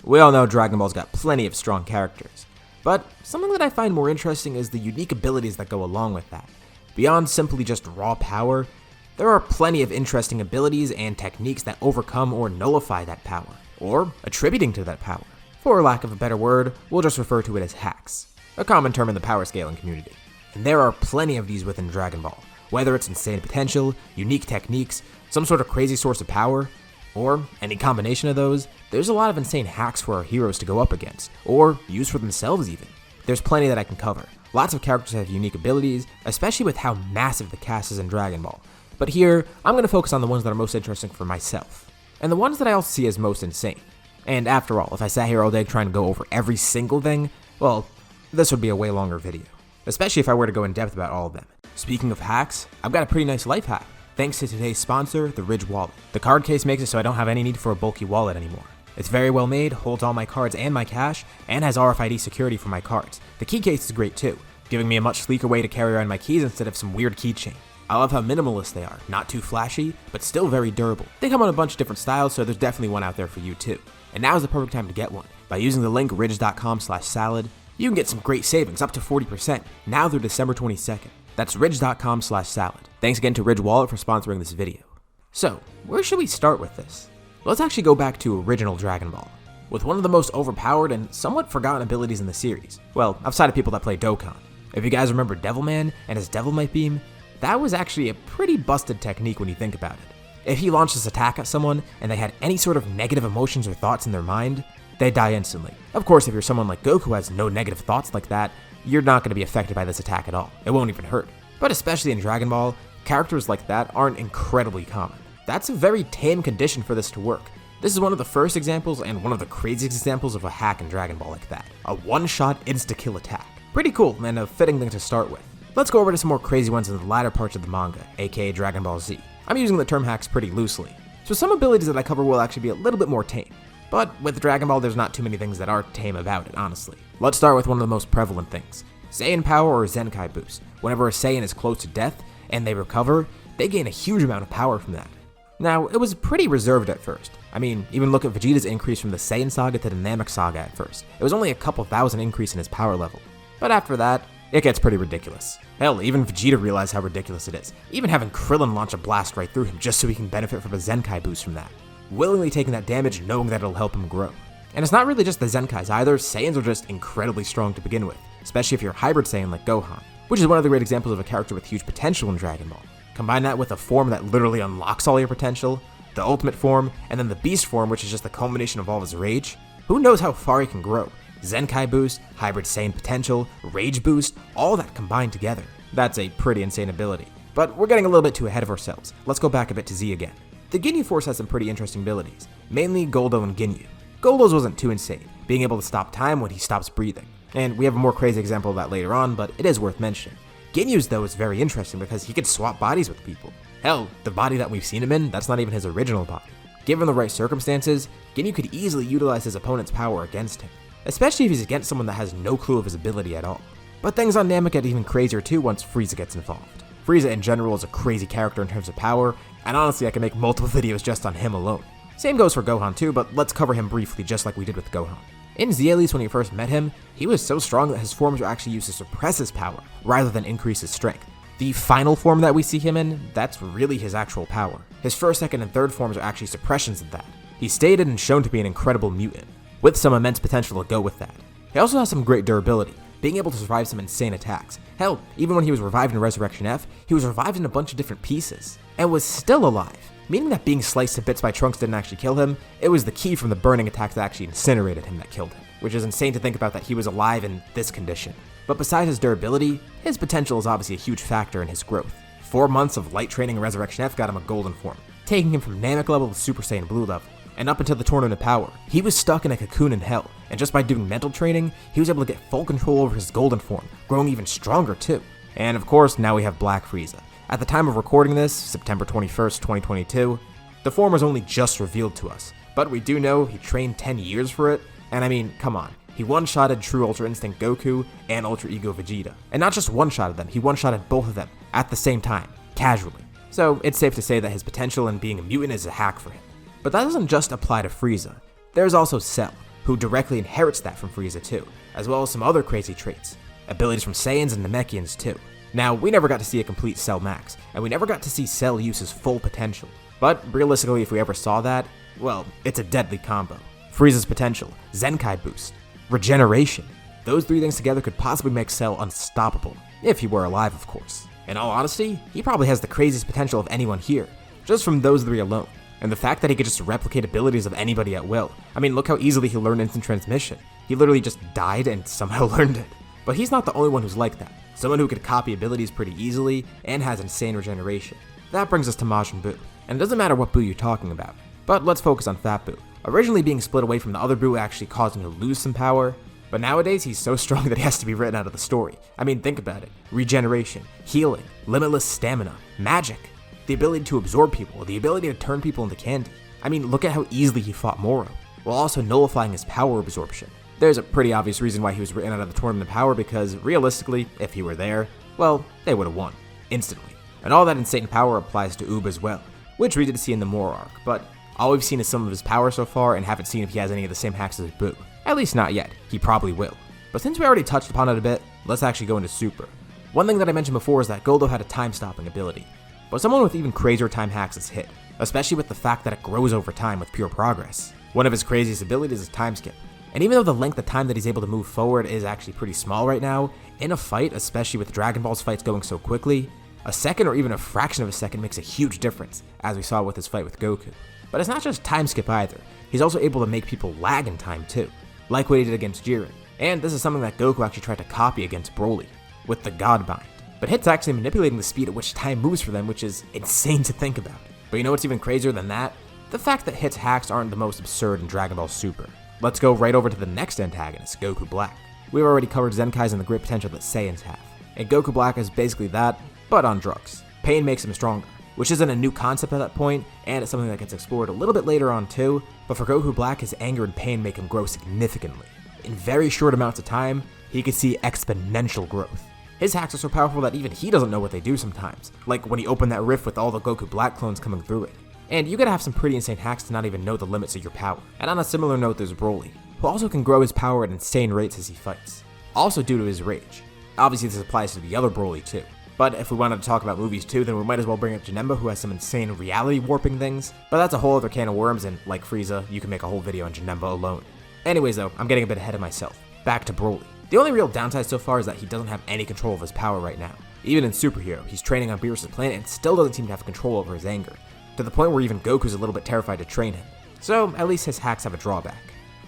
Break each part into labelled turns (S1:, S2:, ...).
S1: We all know Dragon Ball's got plenty of strong characters, but something that I find more interesting is the unique abilities that go along with that. Beyond simply just raw power, there are plenty of interesting abilities and techniques that overcome or nullify that power, or attributing to that power. For lack of a better word, we'll just refer to it as hacks, a common term in the power scaling community. And there are plenty of these within Dragon Ball, whether it's insane potential, unique techniques, some sort of crazy source of power, or any combination of those. There's a lot of insane hacks for our heroes to go up against, or use for themselves even. There's plenty that I can cover. Lots of characters have unique abilities, especially with how massive the cast is in Dragon Ball. But here, I'm going to focus on the ones that are most interesting for myself, and the ones that I also see as most insane. And after all, if I sat here all day trying to go over every single thing, well, this would be a way longer video, especially if I were to go in depth about all of them. Speaking of hacks, I've got a pretty nice life hack, thanks to today's sponsor, the Ridge Wallet. The card case makes it so I don't have any need for a bulky wallet anymore. It's very well made, holds all my cards and my cash, and has RFID security for my cards. The key case is great too, giving me a much sleeker way to carry around my keys instead of some weird keychain. I love how minimalist they are, not too flashy, but still very durable. They come in a bunch of different styles, so there's definitely one out there for you too. And now is the perfect time to get one. By using the link ridge.com/salad, you can get some great savings, up to 40%, now through December 22nd. That's ridge.com/salad. Thanks again to Ridge Wallet for sponsoring this video. So, where should we start with this? Let's actually go back to original Dragon Ball, with one of the most overpowered and somewhat forgotten abilities in the series. Well, outside of people that play Dokkan. If you guys remember Devilman and his Devil Might Beam, that was actually a pretty busted technique when you think about it. If he launched this attack at someone and they had any sort of negative emotions or thoughts in their mind, they'd die instantly. Of course, if you're someone like Goku who has no negative thoughts like that, you're not going to be affected by this attack at all. It won't even hurt. But especially in Dragon Ball, characters like that aren't incredibly common. That's a very tame condition for this to work. This is one of the first examples and one of the craziest examples of a hack in Dragon Ball like that. A one-shot insta-kill attack. Pretty cool and a fitting thing to start with. Let's go over to some more crazy ones in the latter parts of the manga, aka Dragon Ball Z. I'm using the term hacks pretty loosely, so some abilities that I cover will actually be a little bit more tame. But with Dragon Ball, there's not too many things that are tame about it, honestly. Let's start with one of the most prevalent things. Saiyan power or Zenkai boost. Whenever a Saiyan is close to death and they recover, they gain a huge amount of power from that. Now, it was pretty reserved at first. I mean, even look at Vegeta's increase from the Saiyan Saga to the Namek Saga at first. It was only a couple thousand increase in his power level. But after that, it gets pretty ridiculous. Hell, even Vegeta realized how ridiculous it is, even having Krillin launch a blast right through him just so he can benefit from a Zenkai boost from that. Willingly taking that damage knowing that it'll help him grow. And it's not really just the Zenkais either, Saiyans are just incredibly strong to begin with, especially if you're a hybrid Saiyan like Gohan, which is one of the great examples of a character with huge potential in Dragon Ball. Combine that with a form that literally unlocks all your potential, the ultimate form, and then the beast form, which is just the culmination of all of his rage. Who knows how far he can grow? Zenkai boost, hybrid Saiyan potential, rage boost, all that combined together. That's a pretty insane ability. But we're getting a little bit too ahead of ourselves. Let's go back a bit to Z again. The Ginyu Force has some pretty interesting abilities, mainly Goldo and Ginyu. Goldo's wasn't too insane, being able to stop time when he stops breathing. And we have a more crazy example of that later on, but it is worth mentioning. Ginyu's though is very interesting because he could swap bodies with people. Hell, the body that we've seen him in, that's not even his original body. Given the right circumstances, Ginyu could easily utilize his opponent's power against him, especially if he's against someone that has no clue of his ability at all. But things on Namek get even crazier too once Frieza gets involved. Frieza in general is a crazy character in terms of power, and honestly I can make multiple videos just on him alone. Same goes for Gohan too, but let's cover him briefly just like we did with Gohan. In Z, at least when you first met him, he was so strong that his forms were actually used to suppress his power, rather than increase his strength. The final form that we see him in, that's really his actual power. His first, second, and third forms are actually suppressions of that. He's stated and shown to be an incredible mutant, with some immense potential to go with that. He also has some great durability, being able to survive some insane attacks. Hell, even when he was revived in Resurrection F, he was revived in a bunch of different pieces, and was still alive. Meaning that being sliced to bits by Trunks didn't actually kill him, it was the ki from the burning attack that actually incinerated him that killed him, which is insane to think about that he was alive in this condition. But besides his durability, his potential is obviously a huge factor in his growth. 4 months of light training in Resurrection F got him a golden form, taking him from Namek level to Super Saiyan Blue level, and up until the Tournament of Power. He was stuck in a cocoon in hell, and just by doing mental training, he was able to get full control over his golden form, growing even stronger too. And of course, now we have Black Frieza. At the time of recording this, September 21st, 2022, the form was only just revealed to us, but we do know he trained 10 years for it, and I mean, come on. He one-shotted True Ultra Instinct Goku and Ultra Ego Vegeta. And not just one-shotted them, he one-shotted both of them at the same time, casually. So it's safe to say that his potential in being a mutant is a hack for him. But that doesn't just apply to Frieza. There's also Cell, who directly inherits that from Frieza too, as well as some other crazy traits. Abilities from Saiyans and Namekians too. Now, we never got to see a complete Cell Max, and we never got to see Cell use his full potential. But realistically, if we ever saw that, well, it's a deadly combo. Frieza's potential, Zenkai boost, regeneration. Those three things together could possibly make Cell unstoppable, if he were alive, of course. In all honesty, he probably has the craziest potential of anyone here, just from those three alone. And the fact that he could just replicate abilities of anybody at will. I mean, look how easily he learned instant transmission. He literally just died and somehow learned it. But he's not the only one who's like that. Someone who could copy abilities pretty easily and has insane regeneration. That brings us to Majin Buu. And it doesn't matter what Buu you're talking about. But let's focus on Fat Buu. Originally being split away from the other Buu actually caused him to lose some power. But nowadays, he's so strong that he has to be written out of the story. I mean, think about it. Regeneration, healing, limitless stamina, magic. The ability to absorb people, the ability to turn people into candy. I mean, look at how easily he fought Moro, while also nullifying his power absorption. There's a pretty obvious reason why he was written out of the Tournament of Power, because realistically, if he were there, well, they would have won, instantly. And all that insane power applies to Oob as well, which we did see in the Moro arc, but all we've seen is some of his power so far and haven't seen if he has any of the same hacks as Buu. At least not yet, he probably will. But since we already touched upon it a bit, let's actually go into Super. One thing that I mentioned before is that Goldo had a time-stopping ability, but someone with even crazier time hacks is Hit, especially with the fact that it grows over time with pure progress. One of his craziest abilities is Time Skip, and even though the length of time that he's able to move forward is actually pretty small right now, in a fight, especially with Dragon Ball's fights going so quickly, a second or even a fraction of a second makes a huge difference, as we saw with his fight with Goku. But it's not just Time Skip either, he's also able to make people lag in time too, like what he did against Jiren, and this is something that Goku actually tried to copy against Broly, with the God Bind. But Hit's actually manipulating the speed at which time moves for them, which is insane to think about. But you know what's even crazier than that? The fact that Hit's hacks aren't the most absurd in Dragon Ball Super. Let's go right over to the next antagonist, Goku Black. We've already covered Zenkais and the great potential that Saiyans have, and Goku Black is basically that, but on drugs. Pain makes him stronger, which isn't a new concept at that point, and it's something that gets explored a little bit later on too, but for Goku Black, his anger and pain make him grow significantly. In very short amounts of time, he can see exponential growth. His hacks are so powerful that even he doesn't know what they do sometimes, like when he opened that rift with all the Goku Black clones coming through it. And you gotta have some pretty insane hacks to not even know the limits of your power. And on a similar note, there's Broly, who also can grow his power at insane rates as he fights, also due to his rage. Obviously this applies to the other Broly too. But if we wanted to talk about movies too, then we might as well bring up Janemba, who has some insane reality warping things, but that's a whole other can of worms, and like Frieza, you can make a whole video on Janemba alone. Anyways though, I'm getting a bit ahead of myself. Back to Broly. The only real downside so far is that he doesn't have any control of his power right now. Even in Superhero, he's training on Beerus' planet and still doesn't seem to have control over his anger, to the point where even Goku's a little bit terrified to train him. So at least his hacks have a drawback.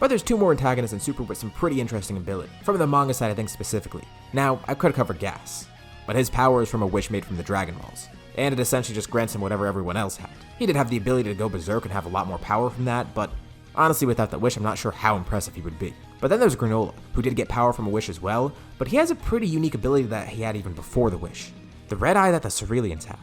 S1: But there's two more antagonists in Super with some pretty interesting ability, from the manga side I think specifically. Now, I could have covered Gas, but his power is from a wish made from the Dragon Balls, and it essentially just grants him whatever everyone else had. He did have the ability to go berserk and have a lot more power from that, but honestly without that wish I'm not sure how impressive he would be. But then there's Granola, who did get power from a wish as well, but he has a pretty unique ability that he had even before the wish. The red eye that the Cerealians have,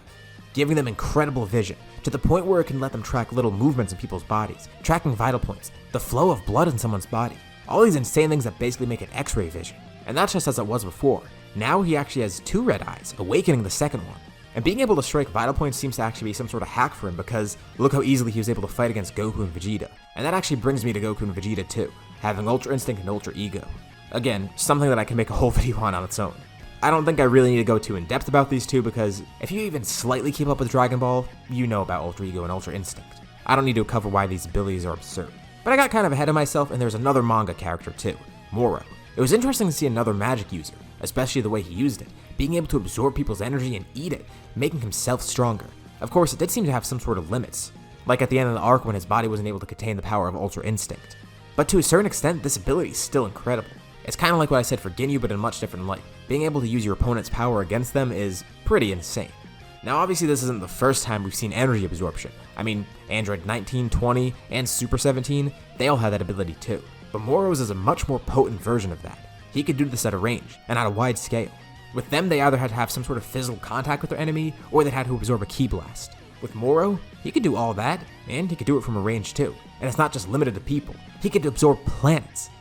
S1: giving them incredible vision, to the point where it can let them track little movements in people's bodies, tracking vital points, the flow of blood in someone's body. All these insane things that basically make it X-ray vision. And that's just as it was before. Now he actually has two red eyes, awakening the second one. And being able to strike vital points seems to actually be some sort of hack for him, because look how easily he was able to fight against Goku and Vegeta. And that actually brings me to Goku and Vegeta too, having Ultra Instinct and Ultra Ego. Again, something that I can make a whole video on its own. I don't think I really need to go too in depth about these two, because if you even slightly keep up with Dragon Ball, you know about Ultra Ego and Ultra Instinct. I don't need to cover why these abilities are absurd. But I got kind of ahead of myself, and there's another manga character too, Moro. It was interesting to see another magic user, especially the way he used it, being able to absorb people's energy and eat it, making himself stronger. Of course, it did seem to have some sort of limits, like at the end of the arc when his body wasn't able to contain the power of Ultra Instinct. But to a certain extent, this ability is still incredible. It's kind of like what I said for Ginyu, but in a much different light. Being able to use your opponent's power against them is pretty insane. Now obviously this isn't the first time we've seen energy absorption. I mean, Android 19, 20, and Super 17, they all had that ability too. But Moro's is a much more potent version of that. He could do this at a range, and at a wide scale. With them, they either had to have some sort of physical contact with their enemy, or they had to absorb a ki blast. With Moro, he could do all that, and he could do it from a range too. And it's not just limited to people. He could absorb planets.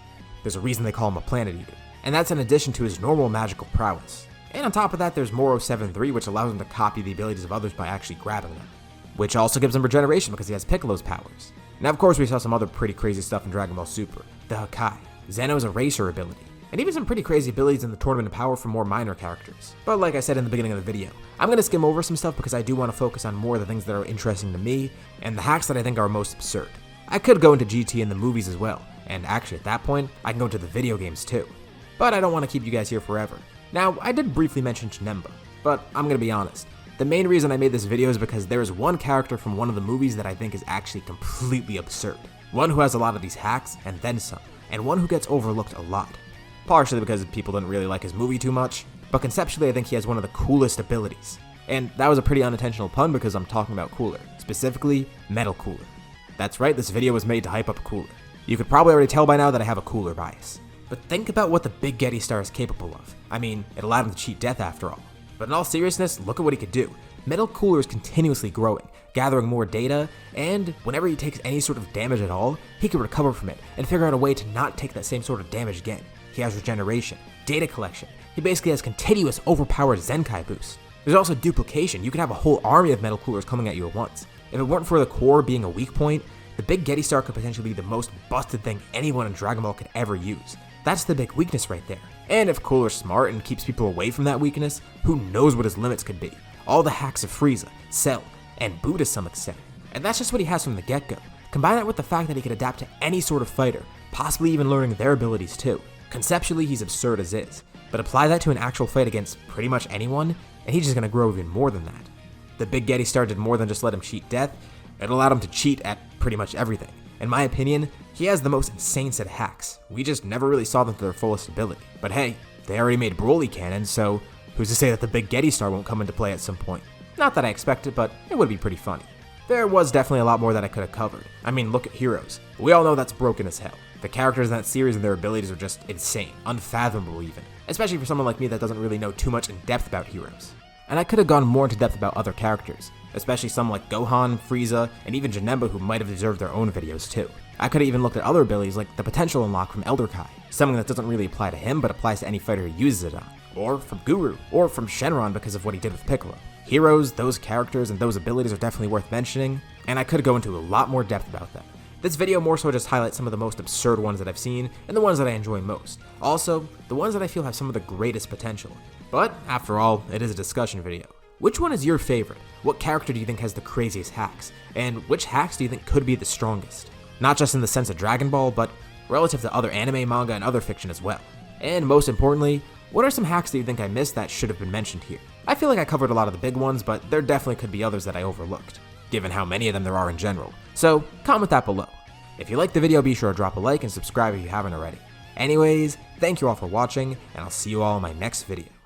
S1: There's a reason they call him a planet eater. And that's in addition to his normal magical prowess. And on top of that, there's Moro 7-3, which allows him to copy the abilities of others by actually grabbing them. Which also gives him regeneration because he has Piccolo's powers. Now of course we saw some other pretty crazy stuff in Dragon Ball Super, the Hakai, Zeno's eraser ability, and even some pretty crazy abilities in the Tournament of Power from more minor characters. But like I said in the beginning of the video, I'm gonna skim over some stuff because I do want to focus on more of the things that are interesting to me, and the hacks that I think are most absurd. I could go into GT and the movies as well, and actually at that point, I can go into the video games too. But I don't want to keep you guys here forever. Now, I did briefly mention Janemba, but I'm gonna be honest. The main reason I made this video is because there is one character from one of the movies that I think is actually completely absurd. One who has a lot of these hacks, and then some, and one who gets overlooked a lot. Partially because people didn't really like his movie too much, but conceptually I think he has one of the coolest abilities. And that was a pretty unintentional pun because I'm talking about Cooler, specifically Metal Cooler. That's right, this video was made to hype up Cooler. You could probably already tell by now that I have a Cooler bias. But think about what the Big Getty Star is capable of. I mean, it allowed him to cheat death after all. But in all seriousness, look at what he could do. Metal Cooler is continuously growing, gathering more data, and whenever he takes any sort of damage at all, he can recover from it and figure out a way to not take that same sort of damage again. He has regeneration, data collection. He basically has continuous overpowered Zenkai boost. There's also duplication. You could have a whole army of Metal Coolers coming at you at once. If it weren't for the core being a weak point, the Big Getty Star could potentially be the most busted thing anyone in Dragon Ball could ever use. That's the big weakness right there. And if Cooler's smart and keeps people away from that weakness, who knows what his limits could be. All the hacks of Frieza, Cell, and Buu to some extent. And that's just what he has from the get-go. Combine that with the fact that he could adapt to any sort of fighter, possibly even learning their abilities too. Conceptually, he's absurd as is, but apply that to an actual fight against pretty much anyone, and he's just gonna grow even more than that. The Big Getty Star did more than just let him cheat death, it allowed him to cheat at pretty much everything. In my opinion, he has the most insane set of hacks. We just never really saw them to their fullest ability. But hey, they already made Broly canon, so who's to say that the Big Getty Star won't come into play at some point? Not that I expect it, but it would be pretty funny. There was definitely a lot more that I could have covered. I mean, look at Heroes. We all know that's broken as hell. The characters in that series and their abilities are just insane, unfathomable even, especially for someone like me that doesn't really know too much in depth about Heroes. And I could have gone more into depth about other characters, especially some like Gohan, Frieza, and even Janemba who might have deserved their own videos too. I could have even looked at other abilities like the potential unlock from Elder Kai, something that doesn't really apply to him but applies to any fighter who uses it on, or from Guru, or from Shenron because of what he did with Piccolo. Heroes, those characters, and those abilities are definitely worth mentioning, and I could go into a lot more depth about them. This video more so just highlights some of the most absurd ones that I've seen, and the ones that I enjoy most. Also, the ones that I feel have some of the greatest potential. But, after all, it is a discussion video. Which one is your favorite? What character do you think has the craziest hacks? And which hacks do you think could be the strongest? Not just in the sense of Dragon Ball, but relative to other anime, manga, and other fiction as well. And most importantly, what are some hacks that you think I missed that should have been mentioned here? I feel like I covered a lot of the big ones, but there definitely could be others that I overlooked, given how many of them there are in general. So, comment that below. If you liked the video, be sure to drop a like and subscribe if you haven't already. Anyways, thank you all for watching, and I'll see you all in my next video.